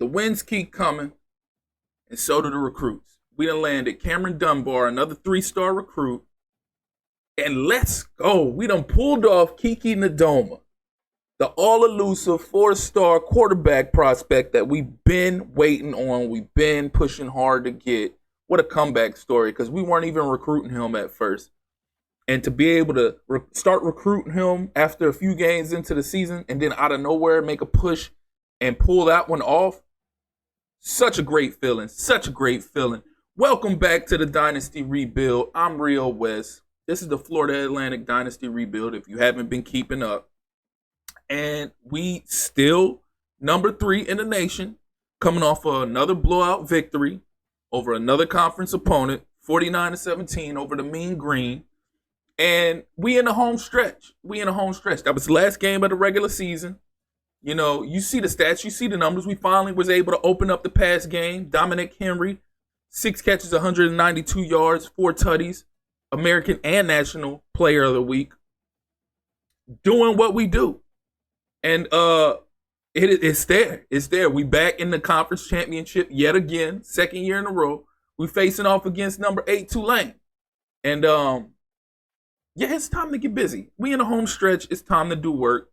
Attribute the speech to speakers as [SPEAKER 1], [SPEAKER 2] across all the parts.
[SPEAKER 1] The wins keep coming, and so do the recruits. We done landed Cameron Dunbar, another 3-star recruit, and let's go. We done pulled off Kiki Nadoma, the all-elusive 4-star quarterback prospect that we've been waiting on. We've been pushing hard to get. What a comeback story, because we weren't even recruiting him at first. And to be able to start recruiting him after a few games into the season and then out of nowhere make a push and pull that one off, such a great feeling. Such a great feeling. Welcome back to the Dynasty Rebuild. I'm Real West. This is the Florida Atlantic Dynasty Rebuild if you haven't been keeping up. And we still number 3 in the nation, coming off of another blowout victory over another conference opponent, 49-17 over the Mean Green. And we in the home stretch. That was the last game of the regular season. You know, you see the stats, you see the numbers. We finally was able to open up the pass game. Dominic Henry, 6 catches, 192 yards, 4 tutties. American and National Player of the Week. Doing what we do. And it's there. It's there. We back in the conference championship yet again. Second year in a row. We facing off against number 8 Tulane. And yeah, it's time to get busy. We in the home stretch. It's time to do work.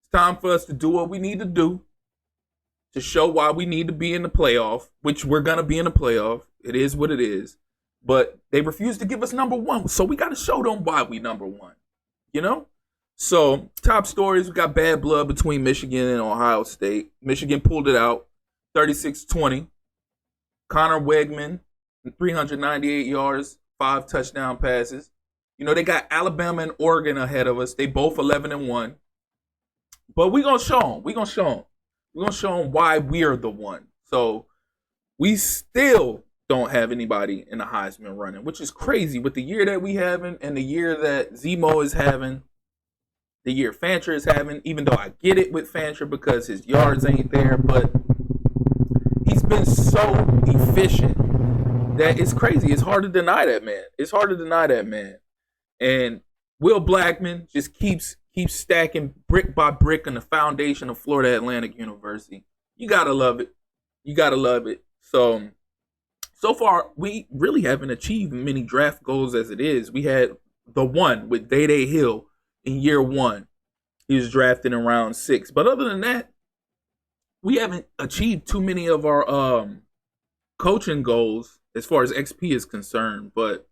[SPEAKER 1] It's time for us to do what we need to do to show why we need to be in the playoff, which we're going to be in the playoff. It is what it is. But they refuse to give us number 1. So we got to show them why we number 1. You know? So, top stories, we got bad blood between Michigan and Ohio State. Michigan pulled it out, 36-20. Connor Wegman, 398 yards, 5 touchdown passes. You know, they got Alabama and Oregon ahead of us. They both 11-1. But we're going to show them. We're going to show them why we're the one. So, we still don't have anybody in the Heisman running, which is crazy with the year that we having and the year that Zemo is having, the year Fancher is having, even though I get it with Fancher because his yards ain't there, but he's been so efficient that it's crazy. It's hard to deny that man. And Will Blackman just keeps stacking brick by brick on the foundation of Florida Atlantic University. You gotta love it. So far, we really haven't achieved many draft goals as it is. We had the one with Day Hill in year 1. He was drafted in round 6. But other than that, we haven't achieved too many of our coaching goals as far as XP is concerned. But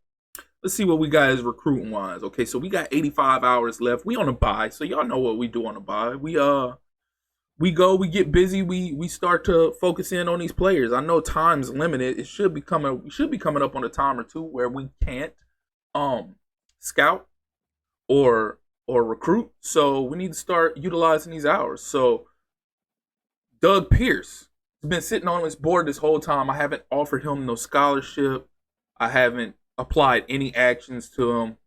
[SPEAKER 1] let's see what we got as recruiting wise. Okay, so we got 85 hours left. We on a bye, so y'all know what we do on a bye. We get busy, we start to focus in on these players. I know time's limited. We should be coming up on a time or two where we can't scout or recruit. So we need to start utilizing these hours. So Doug Pierce has been sitting on his board this whole time. I haven't offered him no scholarship. I haven't applied any actions to him.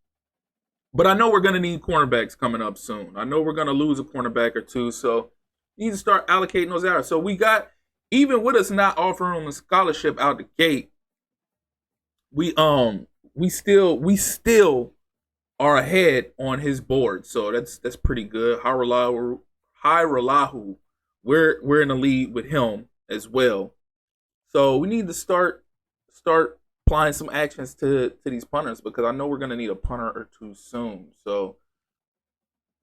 [SPEAKER 1] But I know we're going to need cornerbacks coming up soon. I know we're going to lose a cornerback or two. So we need to start allocating those hours. So we got, even with us not offering him a scholarship out the gate, we still are ahead on his board. So that's pretty good. High Ralahu. We're in the lead with him as well. So we need to start applying some actions to these punters, because I know we're gonna need a punter or two soon. So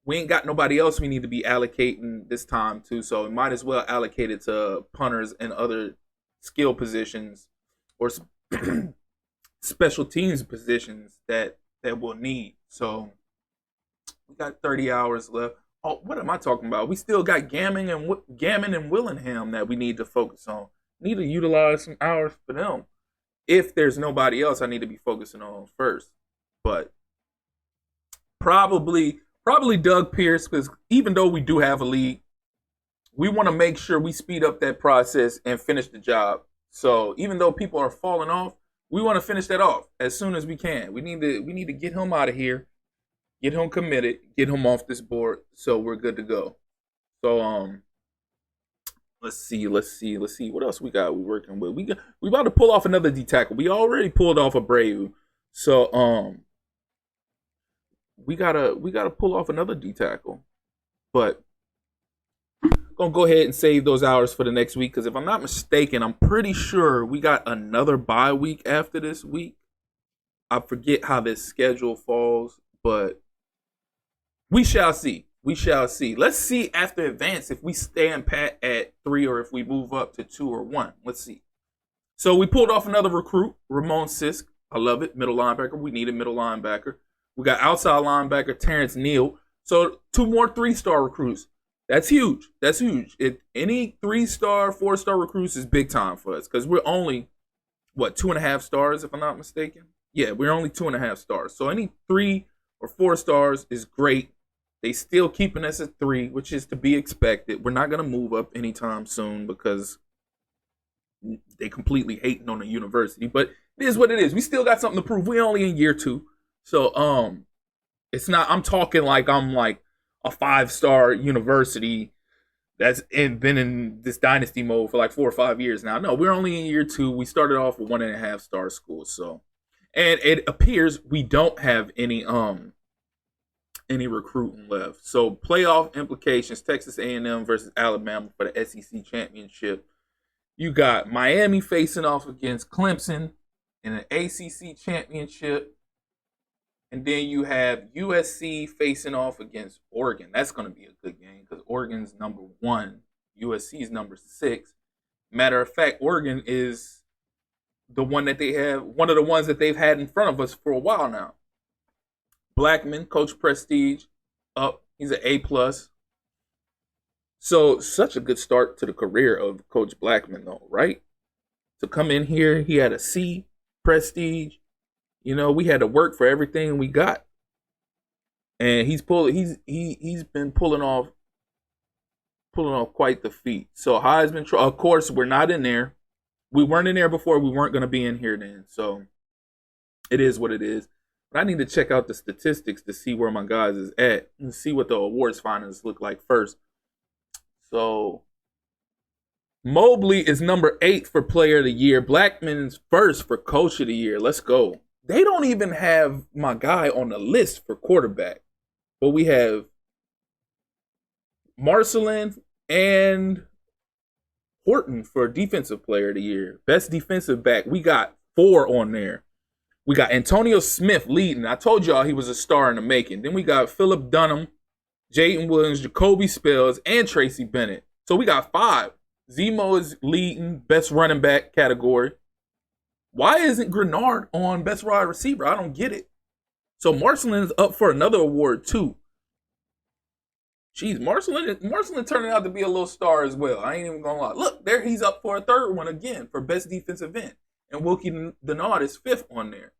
[SPEAKER 1] we ain't got nobody else we need to be allocating this time to. So we might as well allocate it to punters and other skill positions or special teams positions that we'll need. So we got 30 hours left. Oh, what am I talking about? We still got Gammon and Willingham that we need to focus on. Need to utilize some hours for them. If there's nobody else I need to be focusing on first. But probably Doug Pierce, because even though we do have a lead, we want to make sure we speed up that process and finish the job. So even though people are falling off, we want to finish that off as soon as we can. We need to get him out of here, get him committed, get him off this board, so we're good to go. So let's see what else we got. We working with. We about to pull off another D tackle. We already pulled off a Brave, so we gotta pull off another D tackle. But gonna go ahead and save those hours for the next week because if I'm not mistaken, I'm pretty sure we got another bye week after this week. I forget how this schedule falls, but we shall see. We shall see. Let's see after advance if we stand pat at 3 or if we move up to 2 or 1. Let's see. So we pulled off another recruit, Ramon Sisk. I love it. Middle linebacker. We need a middle linebacker. We got outside linebacker Terrence Neal. So 2 more 3-star recruits. That's huge. That's huge. Any 3-star, 4-star recruits is big time for us because we're only, 2.5 stars if I'm not mistaken? Yeah, we're only 2.5 stars. So any 3 or 4 stars is great. They still keeping us at 3, which is to be expected. We're not going to move up anytime soon because they completely hating on the university. But it is what it is. We still got something to prove. We're only in year 2. So it's not, I'm talking like I'm like a 5-star university that's been in this dynasty mode for like 4 or 5 years now. No, we're only in year 2. We started off with 1.5 star school. So, and it appears we don't have any recruiting left. So playoff implications, Texas A&M versus Alabama for the SEC championship. You got Miami facing off against Clemson in an ACC championship. And then you have USC facing off against Oregon. That's going to be a good game because Oregon's number 1. USC is number 6. Matter of fact, Oregon is the one that they have, one of the ones that they've had in front of us for a while now. Blackman, Coach Prestige, up. He's an A+. So, such a good start to the career of Coach Blackman, though, right? To come in here, he had a C, Prestige. You know, we had to work for everything we got. And he's been pulling off quite the feat. So, Heisman, of course, we're not in there. We weren't in there before. We weren't going to be in here then. So, it is what it is. But I need to check out the statistics to see where my guys is at and see what the awards finalists look like first. So, Mobley is number 8 for Player of the Year. Blackman's first for Coach of the Year. Let's go. They don't even have my guy on the list for quarterback. But we have Marcelin and Horton for Defensive Player of the Year. Best defensive back. We got 4 on there. We got Antonio Smith leading. I told y'all he was a star in the making. Then we got Philip Dunham, Jayden Williams, Jacoby Spells, and Tracy Bennett. So we got 5. Zemo is leading best running back category. Why isn't Grenard on best wide receiver? I don't get it. So Marcelin is up for another award too. Jeez, Marcelin turning out to be a little star as well. I ain't even gonna lie. Look, there he's up for a 3rd one again for best defensive end. And Wilkie Denard is 5th on there.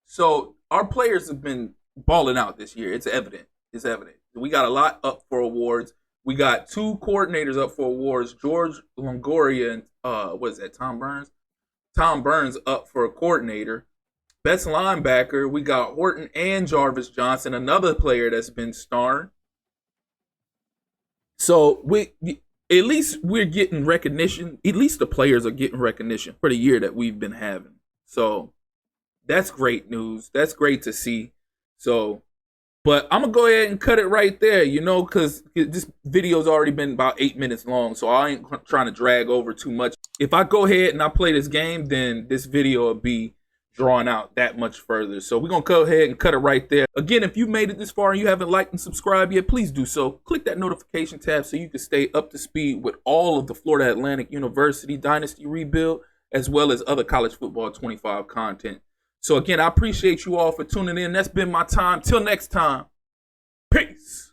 [SPEAKER 1] So our players have been balling out this year. It's evident. It's evident. We got a lot up for awards. We got 2 coordinators up for awards. George Longoria and what is that? Tom Burns. Tom Burns up for a coordinator. Best linebacker. We got Horton and Jarvis Johnson, another player that's been starring. So at least we're getting recognition. At least the players are getting recognition for the year that we've been having. So that's great news. That's great to see. So, but I'm going to go ahead and cut it right there, you know, because this video's already been about 8 minutes long. So I ain't trying to drag over too much. If I go ahead and I play this game, then this video will be drawn out that much further. So we're going to go ahead and cut it right there. Again, if you made it this far and you haven't liked and subscribed yet, please do so. Click that notification tab so you can stay up to speed with all of the Florida Atlantic University Dynasty rebuild, as well as other college football 25 content. So again, I appreciate you all for tuning in. That's been my time. Till next time, peace.